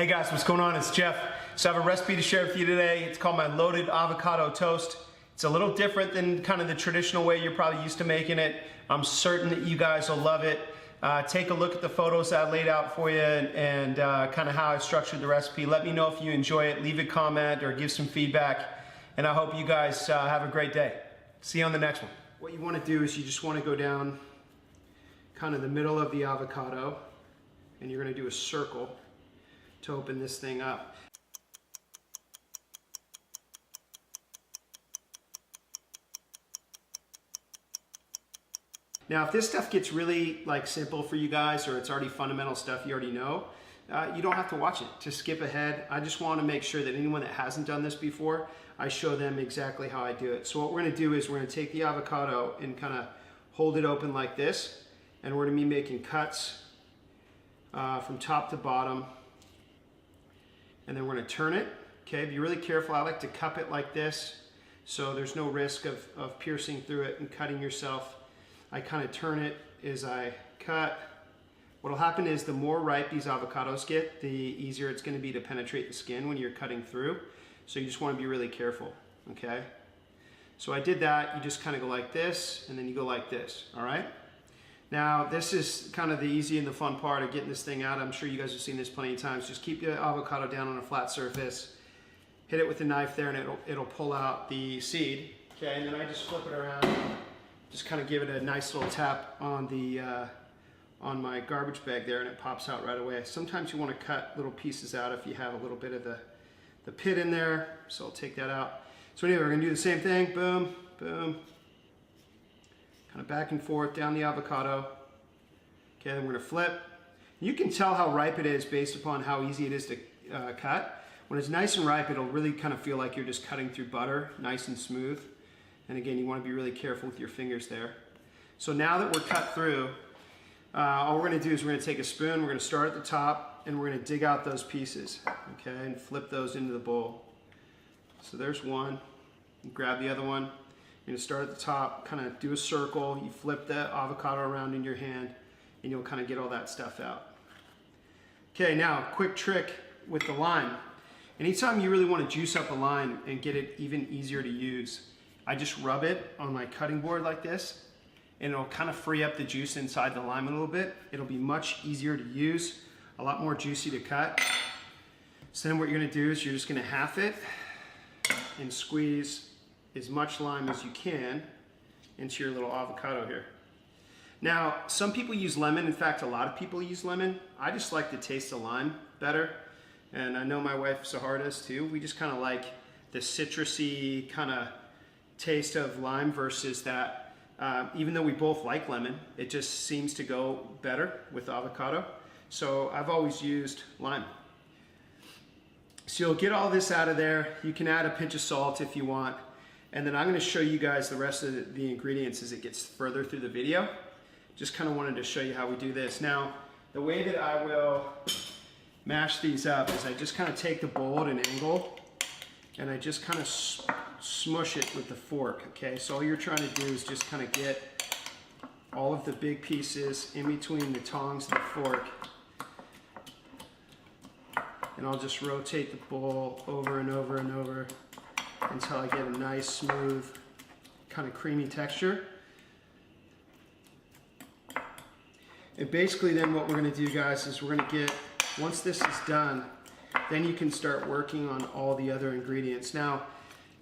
Hey guys, what's going on? It's Jeff. So I have a recipe to share with you today. It's called my loaded avocado toast. It's a little different than kind of the traditional way you're probably used to making it. I'm certain that you guys will love it. Take a look at the photos that I laid out for you and kind of how I structured the recipe. Let me know if you enjoy it. Leave a comment or give some feedback. And I hope you guys have a great day. See you on the next one. What you want to do is you just want to go down kind of the middle of the avocado, and you're going to do a circle to open this thing up. Now, if this stuff gets really simple for you guys, or it's already fundamental stuff you already know, you don't have to watch it. Just skip ahead. I just want to make sure that anyone that hasn't done this before, I show them exactly how I do it. So what we're going to do is we're going to take the avocado and kind of hold it open like this, and we're going to be making cuts from top to bottom. And then we're going to turn it. Okay, be really careful. I like to cup it like this so there's no risk of piercing through it and cutting yourself. I kind of turn it as I cut. What'll happen is the more ripe these avocados get, the easier it's going to be to penetrate the skin when you're cutting through. So you just want to be really careful, okay? So I did that. You just kind of go like this, and then you go like this, all right? Now, this is kind of the easy and the fun part of getting this thing out. I'm sure you guys have seen this plenty of times. Just keep the avocado down on a flat surface, hit it with a knife there, and it'll pull out the seed. Okay, and then I just flip it around, just kind of give it a nice little tap on the on my garbage bag there, and it pops out right away. Sometimes you want to cut little pieces out if you have a little bit of the pit in there, so I'll take that out. So anyway, we're gonna do the same thing, boom, boom. Kind of back and forth down the avocado. Okay, then we're gonna flip. You can tell how ripe it is based upon how easy it is to cut. When it's nice and ripe, it'll really kind of feel like you're just cutting through butter, nice and smooth. And again, you wanna be really careful with your fingers there. So now that we're cut through, all we're gonna do is we're gonna take a spoon, we're gonna start at the top, and we're gonna dig out those pieces, okay, and flip those into the bowl. So there's one, you grab the other one. You're gonna start at the top, kind of do a circle, you flip the avocado around in your hand, and you'll kind of get all that stuff out. Okay, now, quick trick with the lime. Anytime you really want to juice up a lime and get it even easier to use, I just rub it on my cutting board like this, and it'll kind of free up the juice inside the lime a little bit. It'll be much easier to use, a lot more juicy to cut. So then what you're gonna do is you're just gonna half it and squeeze as much lime as you can into your little avocado here. Now, some people use lemon. In fact, a lot of people use lemon. I just like the taste of lime better. And I know my wife Sahar does too. We just kind of like the citrusy kind of taste of lime versus that. Even though we both like lemon, it just seems to go better with avocado. So I've always used lime. So you'll get all this out of there. You can add a pinch of salt if you want. And then I'm going to show you guys the rest of the ingredients as it gets further through the video. Just kind of wanted to show you how we do this. Now, the way that I will mash these up is I just kind of take the bowl at an angle, and I just kind of smush it with the fork, okay? So all you're trying to do is just kind of get all of the big pieces in between the tongs and the fork. And I'll just rotate the bowl over and over and over until I get a nice, smooth, kind of creamy texture. And basically then what we're gonna do, guys, is we're gonna get, once this is done, then you can start working on all the other ingredients. Now,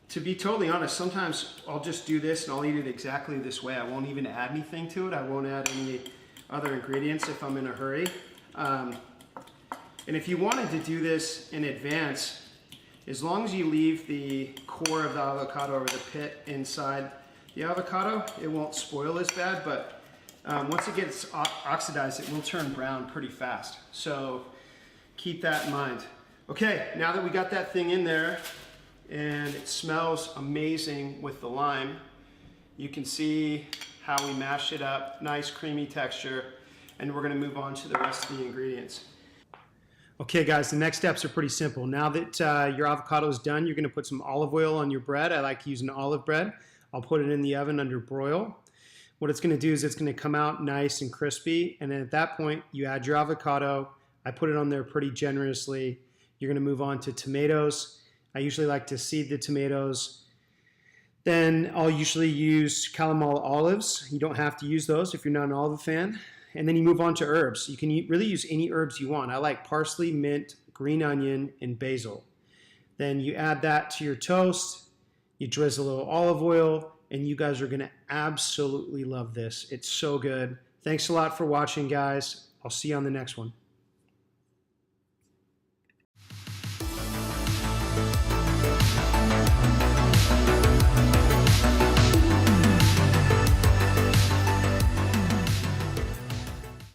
to be totally honest, sometimes I'll just do this and I'll eat it exactly this way. I won't even add anything to it. I won't add any other ingredients if I'm in a hurry. And if you wanted to do this in advance, as long as you leave the core of the avocado or the pit inside the avocado, it won't spoil as bad, but once it gets oxidized, it will turn brown pretty fast. So keep that in mind. Okay, now that we got that thing in there, and it smells amazing with the lime, you can see how we mashed it up, nice creamy texture, and we're gonna move on to the rest of the ingredients. Okay guys, the next steps are pretty simple. Now that your avocado is done, you're gonna put some olive oil on your bread. I like using olive bread. I'll put it in the oven under broil. What it's gonna do is it's gonna come out nice and crispy, and then at that point, you add your avocado. I put it on there pretty generously, You're going to move on to tomatoes. I usually like to seed the tomatoes. Then I'll usually use Kalamata olives. You don't have to use those if you're not an olive fan. And then you move on to herbs. You can really use any herbs you want. I like parsley, mint, green onion, and basil. Then you add that to your toast. You drizzle a little olive oil, and you guys are going to absolutely love this. It's so good. Thanks a lot for watching, guys. I'll see you on the next one.